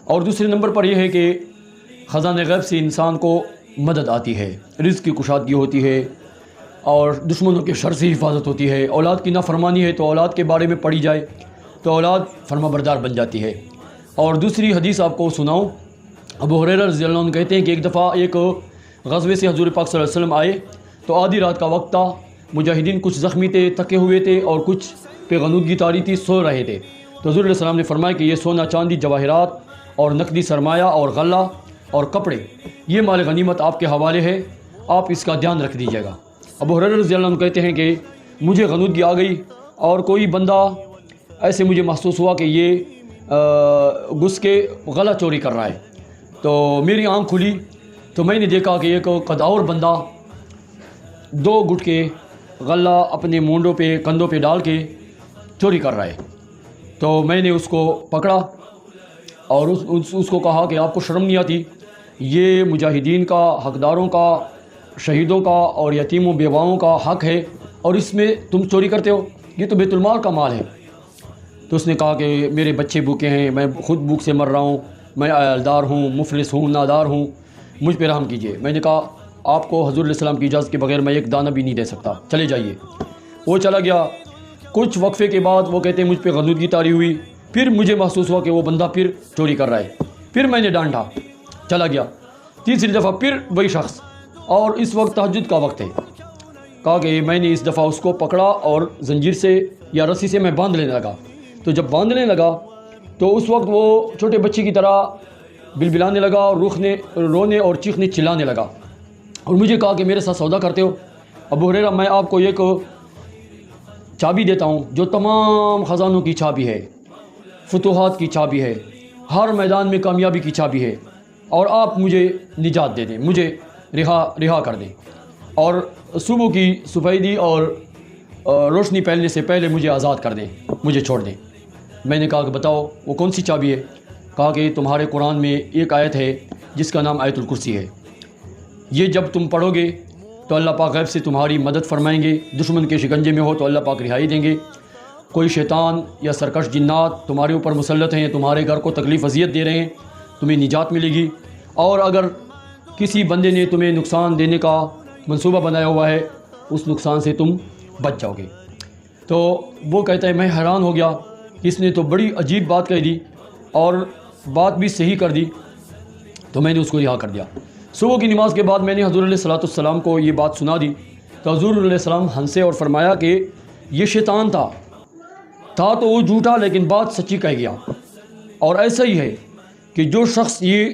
اور دوسرے نمبر پر یہ ہے کہ خزانہ غیب سے انسان کو مدد آتی ہے، رزق کی کشادگی ہوتی ہے اور دشمنوں کے شر سے حفاظت ہوتی ہے۔ اولاد کی نافرمانی ہے تو اولاد کے بارے میں پڑھی جائے تو اولاد فرما بردار بن جاتی ہے۔ اور دوسری حدیث آپ کو سناؤں، ابو ہریرہ رضی اللہ عنہ کہتے ہیں کہ ایک دفعہ ایک غزوے سے حضور پاک صلی اللہ علیہ وسلم آئے تو آدھی رات کا وقت تھا، مجاہدین کچھ زخمی تھے، تھکے ہوئے تھے اور کچھ پہ غنودگی طاری تھی، سو رہے تھے۔ تو حضور علیہ السلام نے فرمایا کہ یہ سونا چاندی جواہرات اور نقدی سرمایہ اور غلہ اور کپڑے یہ مال غنیمت آپ کے حوالے ہے، آپ اس کا دھیان رکھ دیجیے گا۔ ابو ہریرہ رضی اللہ عنہ کہتے ہیں کہ مجھے غنودگی آ گئی اور کوئی بندہ ایسے مجھے محسوس ہوا کہ یہ گھس کے غلہ چوری کر رہا ہے، تو میری آنکھ کھلی تو میں نے دیکھا کہ ایک قداور بندہ 2 گٹ کے غلہ اپنے مونڈوں پہ کندھوں پہ ڈال کے چوری کر رہا ہے۔ تو میں نے اس کو پکڑا اور اس کو کہا کہ آپ کو شرم نہیں آتی؟ یہ مجاہدین کا، حقداروں کا، شہیدوں کا اور یتیموں بیواؤں کا حق ہے اور اس میں تم چوری کرتے ہو، یہ تو بیت المال کا مال ہے۔ تو اس نے کہا کہ میرے بچے بھوکے ہیں، میں خود بھوک سے مر رہا ہوں، میں عیالدار ہوں، مفلس ہوں، نادار ہوں، مجھ پہ رحم کیجیے۔ میں نے کہا آپ کو حضور علیہ السلام کی اجازت کے بغیر میں ایک دانہ بھی نہیں دے سکتا، چلے جائیے۔ وہ چلا گیا۔ کچھ وقفے کے بعد وہ کہتے ہیں مجھ پہ غنودگی طاری ہوئی، پھر مجھے محسوس ہوا کہ وہ بندہ پھر چوری کر رہا ہے، پھر میں نے ڈانٹا، چلا گیا۔ تیسری دفعہ پھر وہی شخص، اور اس وقت تہجد کا وقت ہے، کہا کہ میں نے اس دفعہ اس کو پکڑا اور زنجیر سے یا رسی سے میں باندھ لینے لگا۔ تو جب باندھنے لگا تو اس وقت وہ چھوٹے بچے کی طرح بلبلانے لگا اور رونے اور چیخنے چلانے لگا اور مجھے کہا کہ میرے ساتھ سودا کرتے ہو؟ ابو ہریرہ میں آپ کو ایک چابی دیتا ہوں جو تمام خزانوں کی چابی ہے، فتوحات کی چابی ہے، ہر میدان میں کامیابی کی چابی ہے، اور آپ مجھے نجات دے دیں، مجھے رہا کر دیں اور صبح کی سفیدی اور روشنی پھیلنے سے پہلے مجھے آزاد کر دیں، مجھے چھوڑ دیں۔ میں نے کہا کہ بتاؤ وہ کون سی چابی ہے؟ کہا کہ تمہارے قرآن میں ایک آیت ہے جس کا نام آیت الکرسی ہے، یہ جب تم پڑھو گے تو اللہ پاک غیب سے تمہاری مدد فرمائیں گے، دشمن کے شکنجے میں ہو تو اللہ پاک رہائی دیں گے، کوئی شیطان یا سرکش جنات تمہارے اوپر مسلط ہیں، تمہارے گھر کو تکلیف اذیت دے رہے ہیں، تمہیں نجات ملے گی، اور اگر کسی بندے نے تمہیں نقصان دینے کا منصوبہ بنایا ہوا ہے اس نقصان سے تم بچ جاؤ گے۔ تو وہ کہتا ہے میں حیران ہو گیا، اس نے تو بڑی عجیب بات کہہ دی اور بات بھی صحیح کر دی، تو میں نے اس کو رہا کر دیا۔ صبح کی نماز کے بعد میں نے حضور علیہ السلام کو یہ بات سنا دی تو حضور علیہ السلام ہنسے اور فرمایا کہ یہ شیطان تھا تو وہ جھوٹا لیکن بات سچی کہہ گیا، اور ایسا ہی ہے کہ جو شخص یہ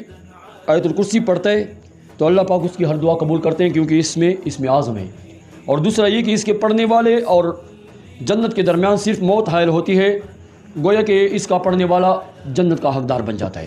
آیت الکرسی پڑھتا ہے تو اللہ پاک اس کی ہر دعا قبول کرتے ہیں، کیونکہ اس میں اعظم ہے۔ اور دوسرا یہ کہ اس کے پڑھنے والے اور جنت کے درمیان صرف موت حائل ہوتی ہے، گویا کہ اس کا پڑھنے والا جنت کا حقدار بن جاتا ہے۔